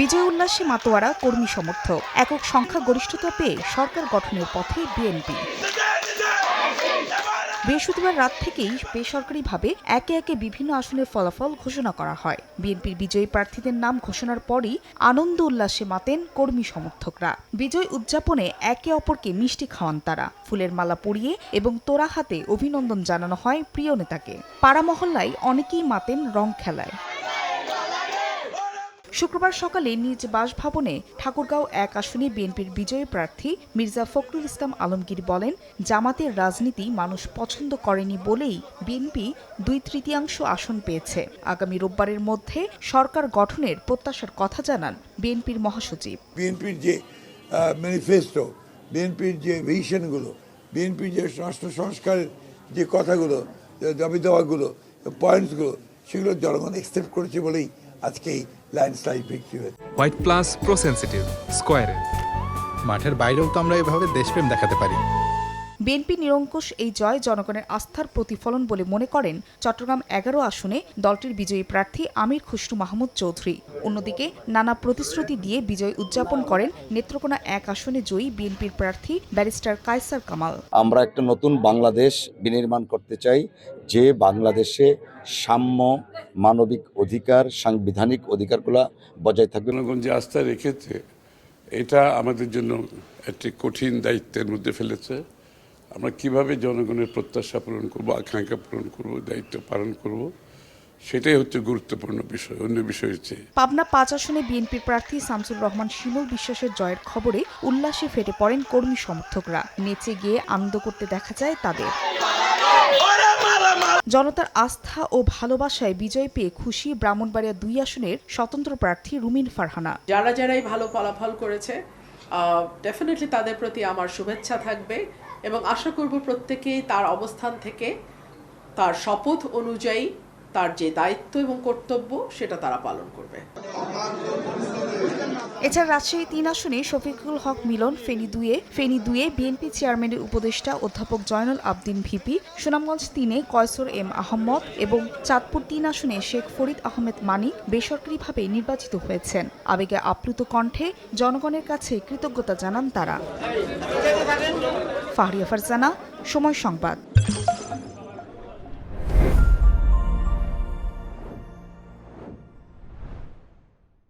বিজয় উল্লাসে মাতোয়ারা কর্মী সমর্থক। একক সংখ্যা গরিষ্ঠতা পেয়ে সরকার গঠনের পথে বিএনপি। বৃহস্পতিবার রাত থেকেই বেসরকারিভাবে একে একে বিভিন্ন আসনের ফলাফল ঘোষণা করা হয়। বিএনপির বিজয়ী প্রার্থীদের নাম ঘোষণার পরই আনন্দ উল্লাসে মাতেন কর্মী সমর্থকরা। বিজয় উদযাপনে একে অপরকে মিষ্টি খাওয়ান তারা। ফুলের মালা পরিয়ে এবং তোড়া হাতে অভিনন্দন জানানো হয় প্রিয় নেতাকে। পাড়া মহল্লায় অনেকেই মাতেন রং খেলায়। শুক্রবার সকালে নিজ বাসভবনে ঠাকুরগাঁও ১ আসনে বিএনপির বিজয়ী প্রার্থী মির্জা ফখরুল ইসলাম আলমগীর বলেন, জামাতের রাজনীতি মানুষ পছন্দ করেনি বলেই বিএনপি ২/৩ আসন পেয়েছে। আগামী রোববারের মধ্যে সরকার গঠনের প্রত্যাশার কথা জানান বিএনপির মহাসচিব। বিএনপির যে ম্যানিফেস্টো, বিএনপির যে ভিশনগুলো, বিএনপির যে রাষ্ট্র সংস্কারের যে কথাগুলো, দাবি দেওয়াগুলো, পয়েন্টসগুলো, সেগুলো জনগণ অ্যাকসেপ্ট করেছে বলেই আজকে এই ল্যান্ডস্লাইড ভিক্টরি হয়েছে। হোয়াইট প্লাস প্রো সেনসিটিভ স্কয়ারে মাঠের বাইরেও তো আমরা এভাবে দেশপ্রেম দেখাতে পারি। বিএনপি নিরঙ্কুশ এই জয় জনগণের আস্থার প্রতিফলন বলে মনে করেন চট্টগ্রাম ১১ আসনে দলটির বিজয়ী প্রার্থী আমির খুসরু মাহমুদ চৌধুরী। অন্যদিকে নানা প্রতিশ্রুতি দিয়ে বিজয় উদযাপন করেন নেত্রকোনা ১ আসনে জয়ী বিএনপির প্রার্থী ব্যারিস্টার কায়সার কামাল। আমরা একটা নতুন বাংলাদেশ বিনির্মাণ করতে চাই, যে বাংলাদেশে সাম্য, মানবিক অধিকার, সাংবিধানিক অধিকারগুলো বজায় থাকবে। জনগণ যে আস্থা রেখেছে, এটা আমাদের জন্য একটি কঠিন দায়িত্বের মধ্যে ফেলেছে। আমরা কিভাবে জনগণের প্রত্যাশা পূরণ করব, আকাঙ্ক্ষা পূরণ করব, দায়িত্ব পালন করব, সেটাই হচ্ছে গুরুত্বপূর্ণ বিষয়। অন্য বিষয় হচ্ছে পাবনা ৫ আসনে বিএনপির প্রার্থী শামসুর রহমান শিমুল বিশ্বাসের জয়ের খবরে উল্লাসে ফেটে পড়েন কর্মী সমর্থকরা। নেচে গিয়ে আনন্দ করতে দেখা যায় তাদের। জনতার আস্থা ও ভালোবাসায় বিজয় পেয়ে খুশি ব্রাহ্মণবাড়িয়া ২ আসনের স্বতন্ত্র প্রার্থী রুমিন ফারহানা। যারাই ভালো ফলাফল করেছে, ডেফিনেটলি তাদের প্রতি আমার শুভেচ্ছা থাকবে এবং আশা করব প্রত্যেকেই তার অবস্থান থেকে তার শপথ অনুযায়ী তার যে দায়িত্ব এবং কর্তব্য সেটা তারা পালন করবে। এছাড়া রাজশাহী ৩ আসনে শফিকুল হক মিলন ফেনী ২-এ বিএনপি চেয়ারম্যানের উপদেষ্টা অধ্যাপক জয়নুল আবদিন ভিপি, সুনামগঞ্জ ৩-এ কয়সর এম আহমদ এবং চাঁদপুর ৩ আসনে শেখ ফরিদ আহমেদ মানি বেসরকারিভাবে নির্বাচিত হয়েছেন। আবেগে আপ্লুত কণ্ঠে জনগণের কাছে কৃতজ্ঞতা জানান তারা। ফাহরিয়া ফারজানা, সময় সংবাদ।